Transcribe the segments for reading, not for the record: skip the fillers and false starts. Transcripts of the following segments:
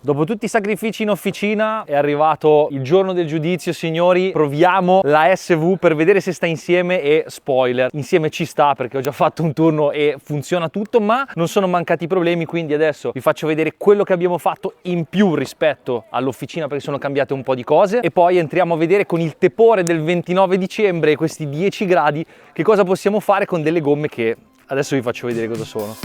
Dopo tutti i sacrifici in officina è arrivato il giorno del giudizio, signori. Proviamo la SV per vedere se sta insieme e spoiler, insieme ci sta perché ho già fatto un turno e funziona tutto, ma non sono mancati problemi, quindi adesso vi faccio vedere quello che abbiamo fatto in più rispetto all'officina perché sono cambiate un po' di cose e poi entriamo a vedere con il tepore del 29 dicembre e questi 10 gradi che cosa possiamo fare con delle gomme che adesso vi faccio vedere cosa sono.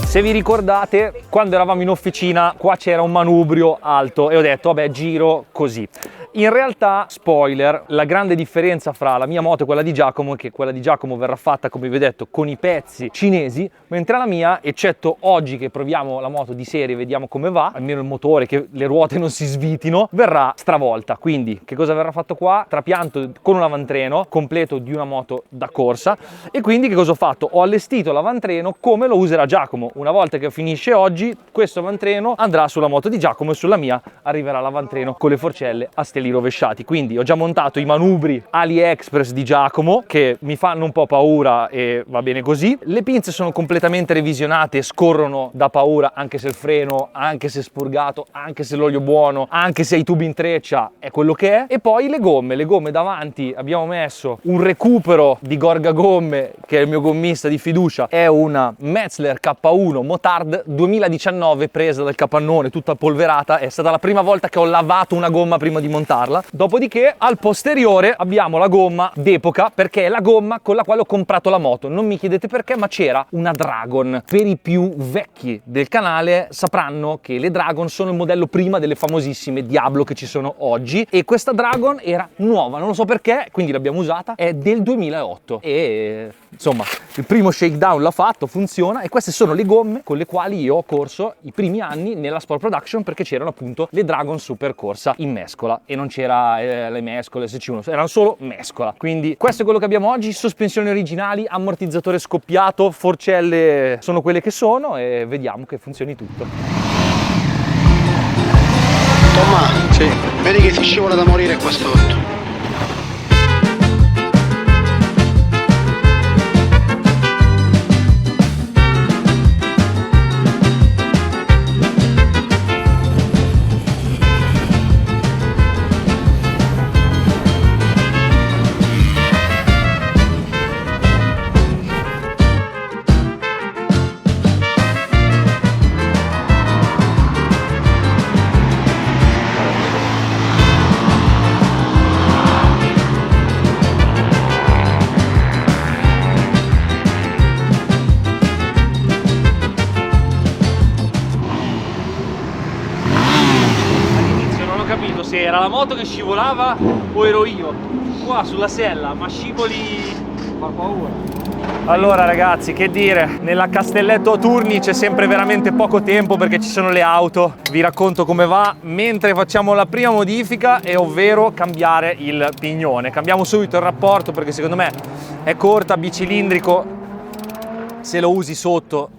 Se vi ricordate, quando eravamo in officina, qua c'era un manubrio alto e ho detto, vabbè, giro così. In realtà, spoiler, la grande differenza fra la mia moto e quella di Giacomo è che quella di Giacomo verrà fatta, come vi ho detto, con i pezzi cinesi, mentre la mia, eccetto oggi che proviamo la moto di serie e vediamo come va, almeno il motore, che le ruote non si svitino, verrà stravolta. Quindi, che cosa verrà fatto qua? Trapianto con un avantreno completo di una moto da corsa. E quindi che cosa ho fatto? Ho allestito l'avantreno come lo userà Giacomo. Una volta che finisce oggi, questo avantreno andrà sulla moto di Giacomo e sulla mia arriverà l'avantreno con le forcelle a steli rovesciati. Quindi ho già montato i manubri AliExpress di Giacomo che mi fanno un po' paura e va bene così. Le pinze sono completamente revisionate, scorrono da paura anche se il freno, anche se è spurgato, anche se l'olio buono, anche se i tubi in treccia è quello che è. E poi le gomme davanti abbiamo messo un recupero di Gorga Gomme che è il mio gommista di fiducia, è una Metzler K1 Motard 2019 presa dal capannone tutta polverata, è stata la prima volta che ho lavato una gomma prima di montarla. Dopodiché al posteriore abbiamo la gomma d'epoca perché è la gomma con la quale ho comprato la moto, non mi chiedete perché, ma c'era una Dragon. Per i più vecchi del canale sapranno che le Dragon sono il modello prima delle famosissime Diablo che ci sono oggi e questa Dragon era nuova, non lo so perché, quindi l'abbiamo usata, è del 2008 e insomma il primo shakedown l'ha fatto, funziona e queste sono le gomme con le quali io ho corso i primi anni nella Sport Production perché c'erano appunto le Dragon Super Corsa in mescola e non c'era le mescole SC1, erano solo mescola. Quindi questo è quello che abbiamo oggi, sospensioni originali, ammortizzatore scoppiato, forcelle sono quelle che sono e vediamo che funzioni tutto. Tomma, sì. Vedi che si scivola da morire qua sotto. Se era la moto che scivolava o ero io qua sulla sella, ma scivoli fa paura. Allora ragazzi, che dire, nella Castelletto Turni c'è sempre veramente poco tempo perché ci sono le auto. Vi racconto come va mentre facciamo la prima modifica, e ovvero cambiare il pignone. Cambiamo subito il rapporto perché secondo me è corta, bicilindrico, se lo usi sotto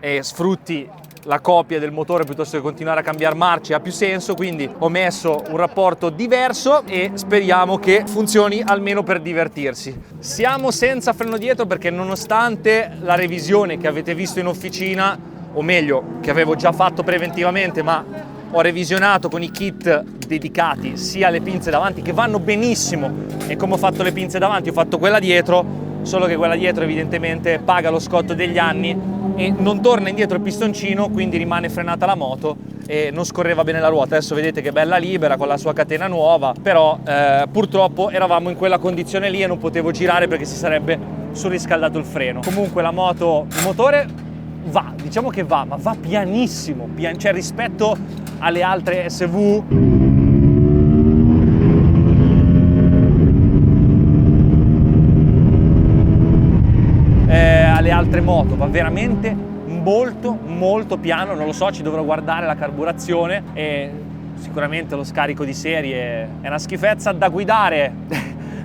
e sfrutti la copia del motore piuttosto che continuare a cambiare marce ha più senso, quindi ho messo un rapporto diverso e speriamo che funzioni almeno per divertirsi. Siamo senza freno dietro perché nonostante la revisione che avete visto in officina, o meglio che avevo già fatto preventivamente, ma ho revisionato con i kit dedicati sia alle pinze davanti che vanno benissimo, e come ho fatto le pinze davanti ho fatto quella dietro, solo che quella dietro evidentemente paga lo scotto degli anni e non torna indietro il pistoncino, quindi rimane frenata la moto e non scorreva bene la ruota. Adesso vedete che bella libera con la sua catena nuova, però purtroppo eravamo in quella condizione lì e non potevo girare perché si sarebbe surriscaldato il freno. Comunque la moto, il motore va, diciamo che va, ma va pianissimo, cioè rispetto alle altre SV alle altre moto va veramente molto piano. Non lo so, ci dovrò guardare la carburazione e sicuramente lo scarico di serie è una schifezza. Da guidare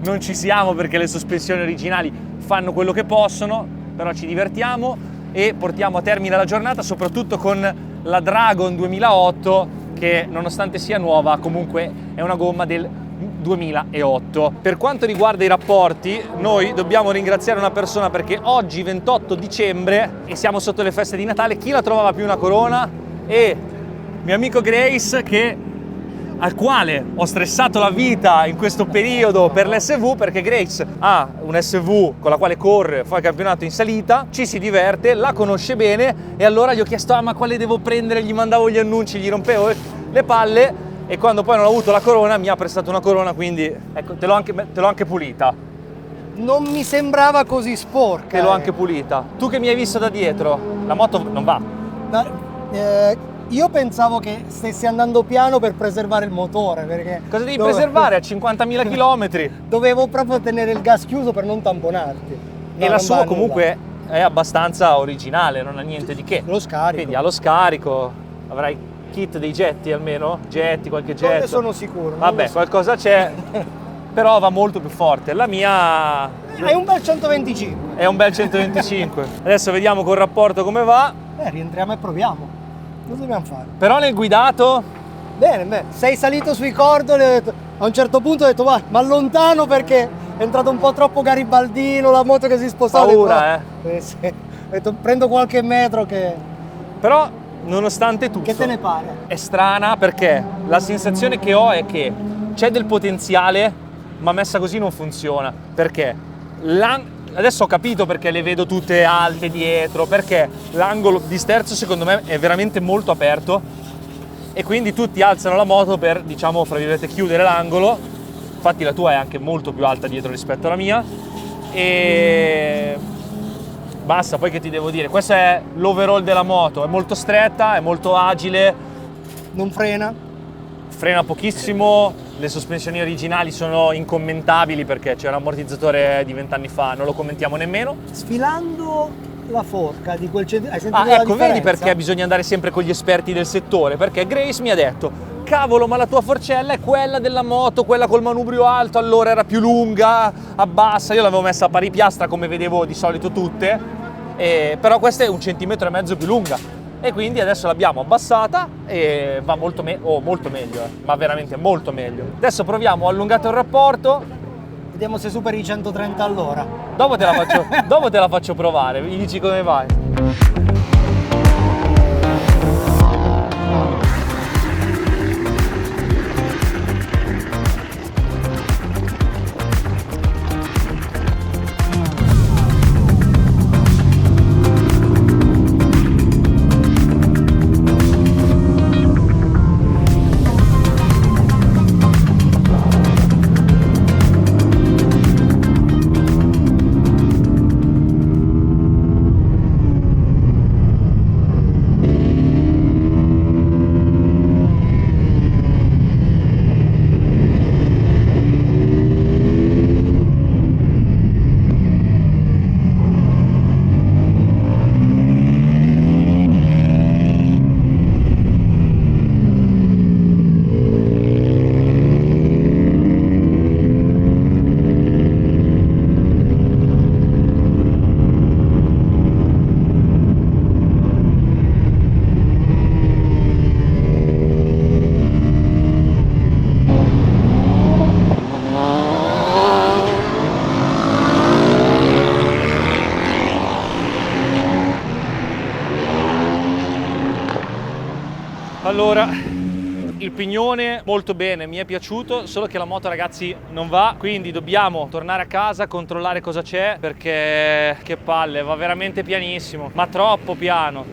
non ci siamo perché le sospensioni originali fanno quello che possono, però ci divertiamo. e portiamo a termine la giornata, soprattutto con la Dragon 2008, che nonostante sia nuova comunque è una gomma del 2008. Per quanto riguarda i rapporti, noi dobbiamo ringraziare una persona, perché oggi 28 dicembre e siamo sotto le feste di Natale, chi la trovava più una corona? E mio amico Grace, al quale ho stressato la vita in questo periodo per l'SV, perché Grace ha un SV con la quale corre, fa il campionato in salita, ci si diverte, la conosce bene, e allora gli ho chiesto ma quale devo prendere, gli mandavo gli annunci, gli rompevo le palle, e quando poi non ho avuto la corona mi ha prestato una corona, quindi ecco, te l'ho anche pulita. Non mi sembrava così sporca. Te l'ho anche pulita. Tu che mi hai visto da dietro, la moto non va. Io pensavo che stessi andando piano per preservare il motore, perché... Cosa devi preservare a 50.000 km? Dovevo proprio tenere il gas chiuso per non tamponarti. E la sua comunque è abbastanza originale, non ha niente di che. Lo scarico. Quindi allo scarico avrai kit dei getti almeno? Getti, qualche getto? Non ne sono sicuro. Vabbè, qualcosa c'è, però va molto più forte. La mia... È un bel 125. È un bel 125. Adesso vediamo col rapporto come va. Rientriamo e proviamo. Cosa dobbiamo fare? Però nel guidato... Bene, sei salito sui cordoli, a un certo punto ho detto va, ma allontano perché è entrato un po' troppo garibaldino, la moto che si spostava. Paura, Sì. Ho detto prendo qualche metro che... Però, nonostante tutto... Che te ne pare? È strana, perché la sensazione che ho è che c'è del potenziale, ma messa così non funziona. Perché? Adesso ho capito perché le vedo tutte alte dietro, perché l'angolo di sterzo secondo me è veramente molto aperto, e quindi tutti alzano la moto per, diciamo, fra virgolette, chiudere l'angolo. Infatti la tua è anche molto più alta dietro rispetto alla mia, e basta. Poi che ti devo dire, questo è l'overall della moto, è molto stretta, è molto agile, Non frena? frena pochissimo, le sospensioni originali sono incommentabili perché c'era un ammortizzatore di 20 anni fa, non lo commentiamo nemmeno. Sfilando la forca di quel hai sentito la Ecco, vedi differenza? perché bisogna andare sempre con gli esperti del settore, perché Grace mi ha detto cavolo, ma la tua forcella è quella della moto, quella col manubrio alto, allora era più lunga, abbassa. Io l'avevo messa a pari piastra come vedevo di solito tutte, però questa è 1,5 centimetri più lunga, e quindi adesso l'abbiamo abbassata e va molto meglio, ma veramente molto meglio. Adesso proviamo allungato il rapporto. Vediamo se superi i 130 all'ora. Dopo te la faccio provare, mi dici come vai. Allora, il pignone molto bene, mi è piaciuto, solo che la moto, ragazzi, non va, quindi dobbiamo tornare a casa, controllare cosa c'è, perché che palle, va veramente pianissimo, ma troppo piano,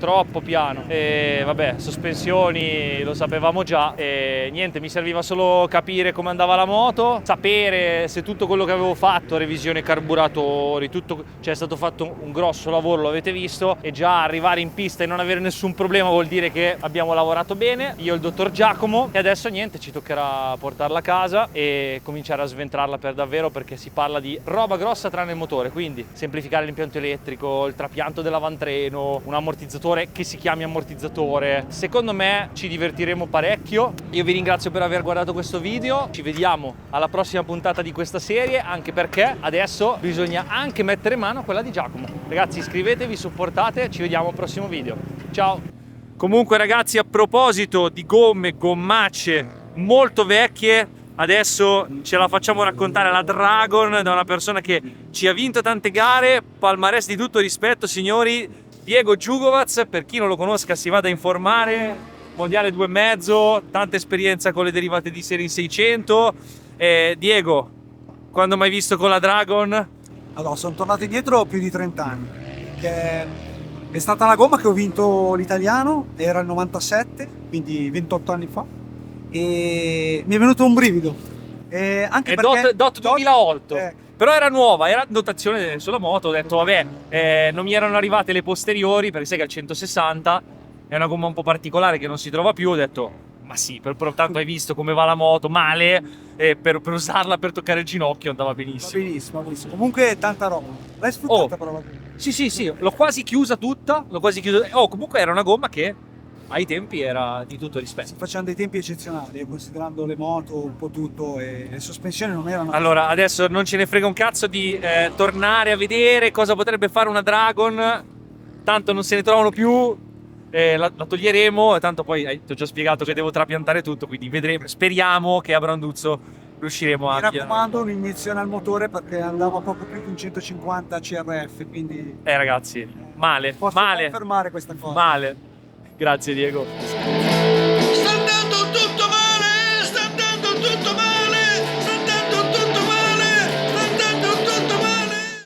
e vabbè, sospensioni lo sapevamo già, e niente, mi serviva solo capire come andava la moto, sapere se tutto quello che avevo fatto, revisione carburatori, tutto, cioè è stato fatto un grosso lavoro, lo avete visto, e già arrivare in pista e non avere nessun problema vuol dire che abbiamo lavorato bene, io e il dottor Giacomo. salutiamo e adesso niente, ci toccherà portarla a casa e cominciare a sventrarla per davvero, perché si parla di roba grossa tranne il motore, quindi semplificare l'impianto elettrico, il trapianto dell'avantreno, un ammortizzatore che si chiami ammortizzatore. Secondo me ci divertiremo parecchio. Io vi ringrazio per aver guardato questo video, ci vediamo alla prossima puntata di questa serie, anche perché adesso bisogna anche mettere mano a quella di Giacomo. Ragazzi, iscrivetevi, supportate, ci vediamo al prossimo video. Ciao! Comunque ragazzi, a proposito di gomme, gommacce molto vecchie, adesso ce la facciamo raccontare la Dragon da una persona che ci ha vinto tante gare, palmarès di tutto rispetto signori, Diego Jugovac. Per chi non lo conosca si vada a informare, mondiale 2,5, tanta esperienza con le derivate di serie in 600. Diego, quando mai visto con la Dragon? Allora, sono tornato indietro più di 30 anni, che è stata una gomma che ho vinto l'italiano, era il 97, quindi 28 anni fa, e mi è venuto un brivido. Anche È perché DOT 2008, però era nuova, era dotazione sulla moto. Ho detto vabbè, non mi erano arrivate le posteriori, perché sai che al 160 è una gomma un po' particolare che non si trova più. Ho detto ma sì, tanto hai visto come va la moto, male, per usarla per toccare il ginocchio andava benissimo. Va benissimo, benissimo. Comunque tanta roba, l'hai sfruttata però. Sì, l'ho quasi chiusa tutta, comunque era una gomma che ai tempi era di tutto rispetto. Si facevano dei tempi eccezionali, considerando le moto, un po' tutto, e le sospensioni non erano... Allora, adesso non ce ne frega un cazzo di tornare a vedere cosa potrebbe fare una Dragon, tanto non se ne trovano più, la toglieremo, tanto poi ti ho già spiegato che devo trapiantare tutto, quindi vedremo, speriamo che a Branduzzo riusciremo a... Mi raccomando, un'iniezione al motore, perché andava poco più di un 150 CRF, quindi... ragazzi, male, posso male, confermare questa cosa. male. Grazie Diego.